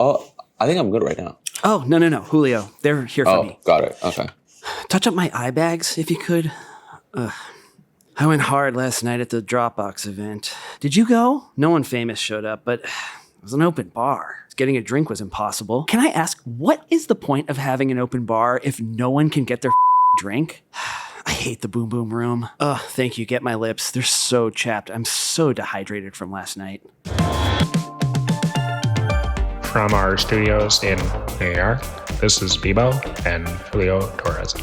Oh, I think I'm good right now. Oh, no. Julio, they're here for me. Oh, got it. Okay. Touch up my eye bags, if you could. I went hard last night at the Dropbox event. Did you go? No one famous showed up, but it was an open bar. Getting a drink was impossible. Can I ask, what is the point of having an open bar if no one can get their drink? I hate the Boom Boom Room. Ugh, thank you. Get my lips. They're so chapped. I'm so dehydrated from last night. From our studios in New York, this is Bibo and Julio Torres.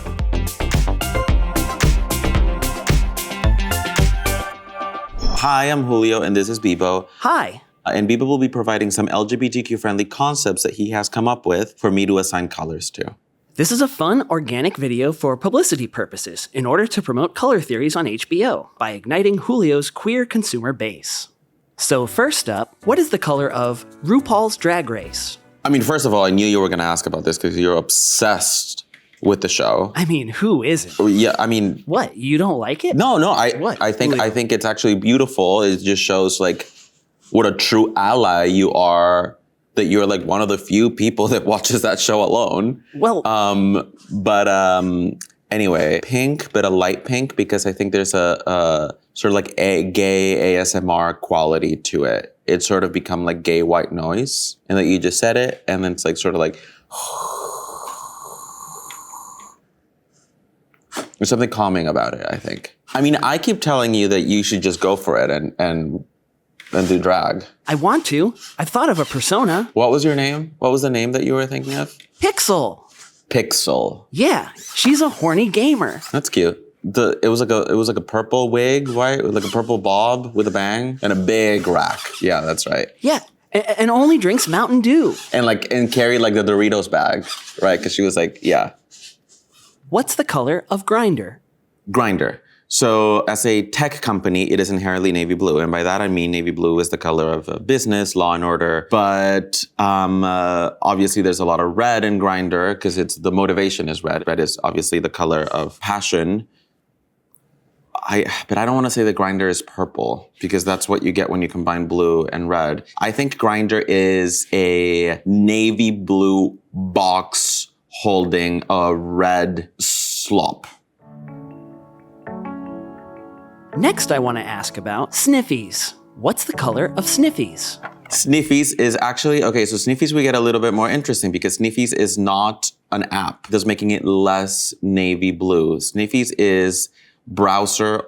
Hi, I'm Julio, and this is Bibo. Hi. And Bibo will be providing some LGBTQ-friendly concepts that he has come up with for me to assign colors to. This is a fun, organic video for publicity purposes in order to promote color theories on HBO by igniting Julio's queer consumer base. So first up, what is the color of RuPaul's Drag Race? I mean, first of all, I knew you were going to ask about this because you're obsessed with the show. I mean, who isn't? Yeah, I mean... What, you don't like it? No, What? I think it's actually beautiful. It just shows, like, what a true ally you are, that you're, like, one of the few people that watches that show alone. Well... Anyway, pink, but a light pink, because I think there's a sort of like a gay ASMR quality to it. It's sort of become like gay white noise, and like you just said it, and then it's like sort of like... There's something calming about it, I think. I mean, I keep telling you that you should just go for it and do drag. I want to. I've thought of a persona. What was your name? What was the name that you were thinking of? Pixel. Pixel. Yeah, she's a horny gamer. That's cute. It was like a purple wig, right? Like a purple bob with a bang and a big rack. Yeah, that's right. Yeah, and only drinks Mountain Dew. And carried like the Doritos bag, right? Because she was like, yeah. What's the color of Grindr? Grindr. So as a tech company, it is inherently navy blue. And by that, I mean navy blue is the color of business, law and order. But obviously, there's a lot of red in Grindr because the motivation is red. Red is obviously the color of passion. But I don't want to say that Grindr is purple because that's what you get when you combine blue and red. I think Grindr is a navy blue box holding a red slop. Next, I want to ask about sniffies. What's the color of sniffies? Sniffies is actually, okay, so Sniffies we get a little bit more interesting because Sniffies is not an app, thus making it less navy blue. Sniffies is browser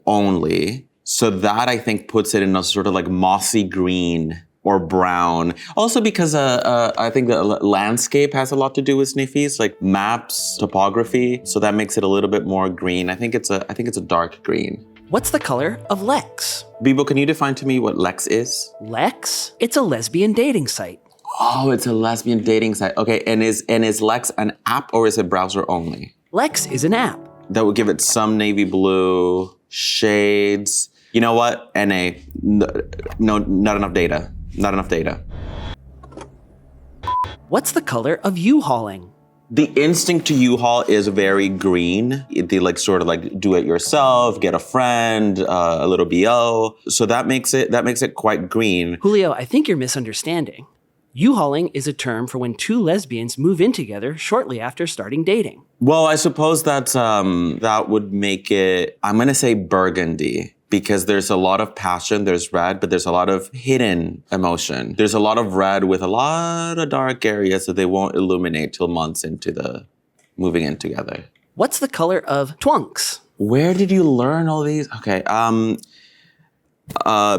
only. So that I think puts it in a sort of like mossy green or brown. Also because I think the landscape has a lot to do with Sniffies, like maps, topography. So that makes it a little bit more green. I think it's a dark green. What's the color of Lex? Bibo, can you define to me what Lex is? Lex? It's a lesbian dating site. Oh, it's a lesbian dating site. Okay, and is Lex an app or is it browser only? Lex is an app. That would give it some navy blue shades. You know what? NA. No, not enough data. Not enough data. What's the color of U-hauling? The instinct to U-Haul is very green. They like sort of like do it yourself, get a friend, a little BO. So that makes it quite green. Julio, I think you're misunderstanding. U-hauling is a term for when two lesbians move in together shortly after starting dating. Well, I suppose that would make it, I'm gonna say burgundy. Because there's a lot of passion, there's red, but there's a lot of hidden emotion. There's a lot of red with a lot of dark areas that they won't illuminate till months into the moving in together. What's the color of twunks? Where did you learn all these? Okay,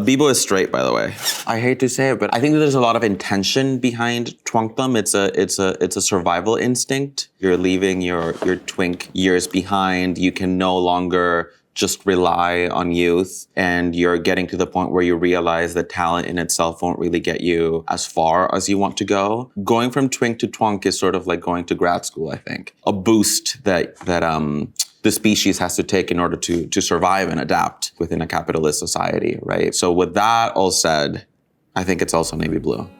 Bibo is straight, by the way. I hate to say it, but I think that there's a lot of intention behind twonkdom. It's a survival instinct. You're leaving your twink years behind. You can no longer just rely on youth, and you're getting to the point where you realize that talent in itself won't really get you as far as you want to go. Going from twink to twunk is sort of like going to grad school, I think. A boost that the species has to take in order to survive and adapt within a capitalist society, right? So with that all said, I think it's also navy blue.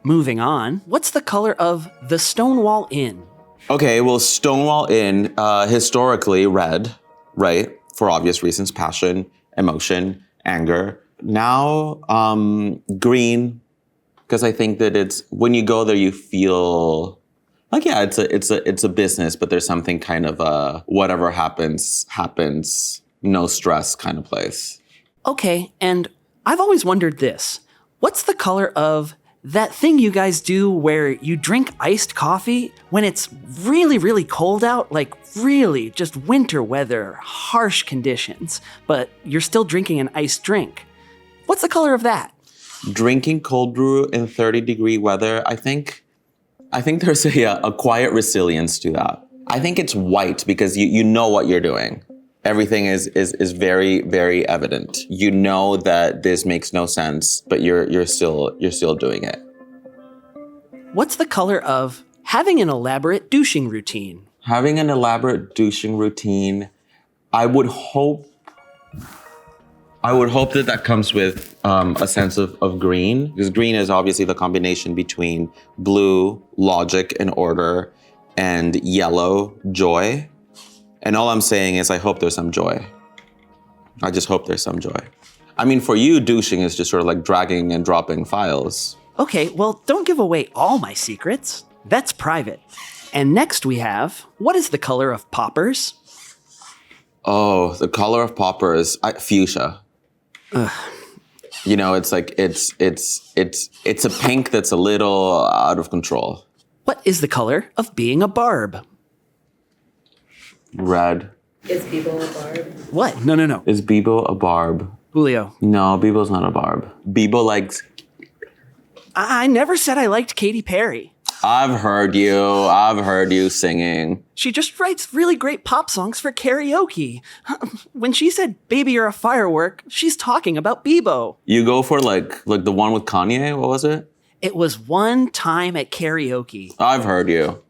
Moving on, what's the color of the Stonewall Inn? Okay, well, Stonewall Inn, historically red, right? For obvious reasons, passion, emotion, anger. Now, green, Because I think that it's when you go there, you feel like, yeah, it's a business, but there's something kind of a whatever happens, no stress kind of place. Okay, and I've always wondered this. What's the color of that thing you guys do where you drink iced coffee when it's really, really cold out? Like really just winter weather, harsh conditions, but you're still drinking an iced drink. What's the color of that? Drinking cold brew in 30-degree weather, I think there's a quiet resilience to that. I think it's white because you know what you're doing. Everything is very, very evident. You know that this makes no sense, but you're still doing it. What's the color of having an elaborate douching routine? Having an elaborate douching routine, I would hope that comes with a sense of green, because green is obviously the combination between blue, logic and order, and yellow, joy. And all I'm saying is I hope there's some joy. I just hope there's some joy. I mean, for you, douching is just sort of like dragging and dropping files. Okay, well, don't give away all my secrets. That's private. And next we have, what is the color of poppers? Oh, the color of poppers, fuchsia. Ugh. You know, it's like, it's a pink that's a little out of control. What is the color of being a barb? Red. Is Bibo a barb? What? No. Is Bibo a barb? Julio. No, Bibo's not a barb. Bibo likes... I never said I liked Katy Perry. I've heard you singing. She just writes really great pop songs for karaoke. When she said, "Baby, you're a firework," she's talking about Bibo. You go for like the one with Kanye? What was it? It was one time at karaoke. I've heard you.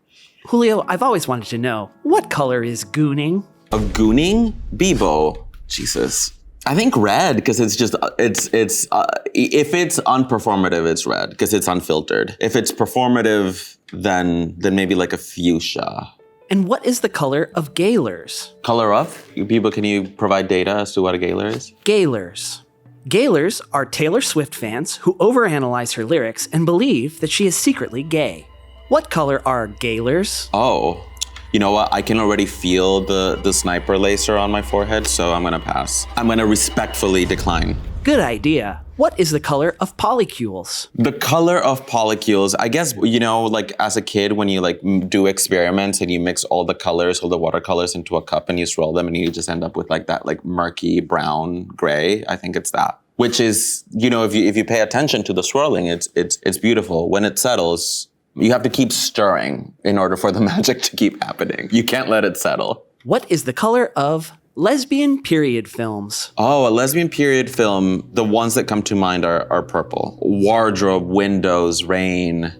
Julio, I've always wanted to know, what color is gooning? Of gooning? Bibo. Jesus. I think red, because it's just, if it's unperformative, it's red, because it's unfiltered. If it's performative, then maybe like a fuchsia. And what is the color of Gaylors? Color of? Bibo, can you provide data as to what a Gaylor is? Gaylors. Gaylors are Taylor Swift fans who overanalyze her lyrics and believe that she is secretly gay. What color are Gaylors? Oh, you know what? I can already feel the sniper laser on my forehead, so I'm gonna pass. I'm gonna respectfully decline. Good idea. What is the color of polycules? The color of polycules, I guess, you know, like as a kid when you like do experiments and you mix all the colors, all the watercolors into a cup and you swirl them and you just end up with like that like murky brown gray. I think it's that. Which is, you know, if you pay attention to the swirling, it's beautiful. When it settles, you have to keep stirring in order for the magic to keep happening. You can't let it settle. What is the color of lesbian period films? Oh, a lesbian period film, the ones that come to mind are purple. Wardrobe, windows, rain,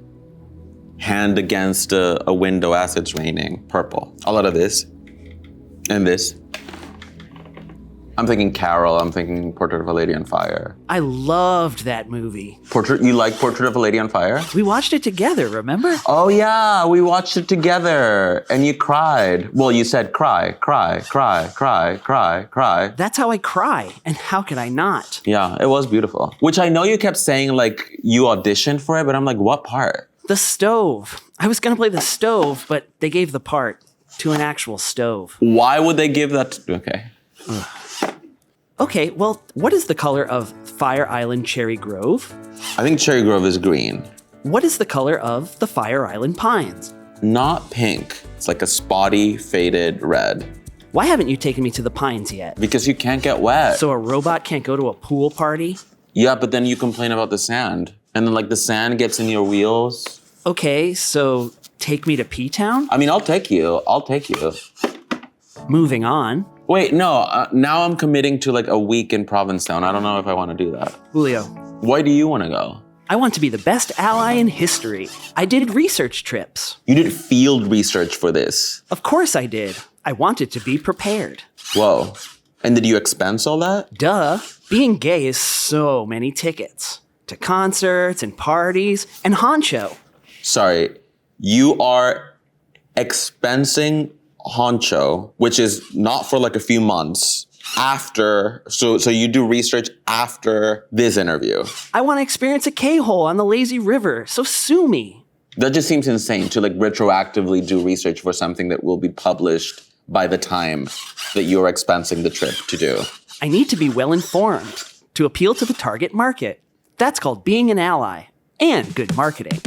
hand against a window as it's raining, purple. A lot of this and this. I'm thinking Carol, I'm thinking Portrait of a Lady on Fire. I loved that movie. You like Portrait of a Lady on Fire? We watched it together, remember? Oh yeah, we watched it together and you cried. Well, you said cry, cry, cry, cry, cry, cry. That's how I cry, and how could I not? Yeah, it was beautiful. Which I know you kept saying like you auditioned for it, but I'm like, what part? The stove. I was gonna play the stove, but they gave the part to an actual stove. Why would they give that okay. Okay, well, what is the color of Fire Island Cherry Grove? I think Cherry Grove is green. What is the color of the Fire Island Pines? Not pink. It's like a spotty, faded red. Why haven't you taken me to the Pines yet? Because you can't get wet. So a robot can't go to a pool party? Yeah, but then you complain about the sand. And then like the sand gets in your wheels. Okay, so take me to P-Town? I mean, I'll take you. Moving on. Wait, no, now I'm committing to like a week in Provincetown. I don't know if I want to do that. Julio. Why do you want to go? I want to be the best ally in history. I did research trips. You did field research for this? Of course I did. I wanted to be prepared. Whoa. And did you expense all that? Duh. Being gay is so many tickets. To concerts and parties and honcho. Sorry, you are expensing honcho, which is not for like a few months, after, so you do research after this interview. I want to experience a K-hole on the lazy river, so sue me. That just seems insane to like retroactively do research for something that will be published by the time that you're expensing the trip to do. I need to be well informed to appeal to the target market. That's called being an ally and good marketing.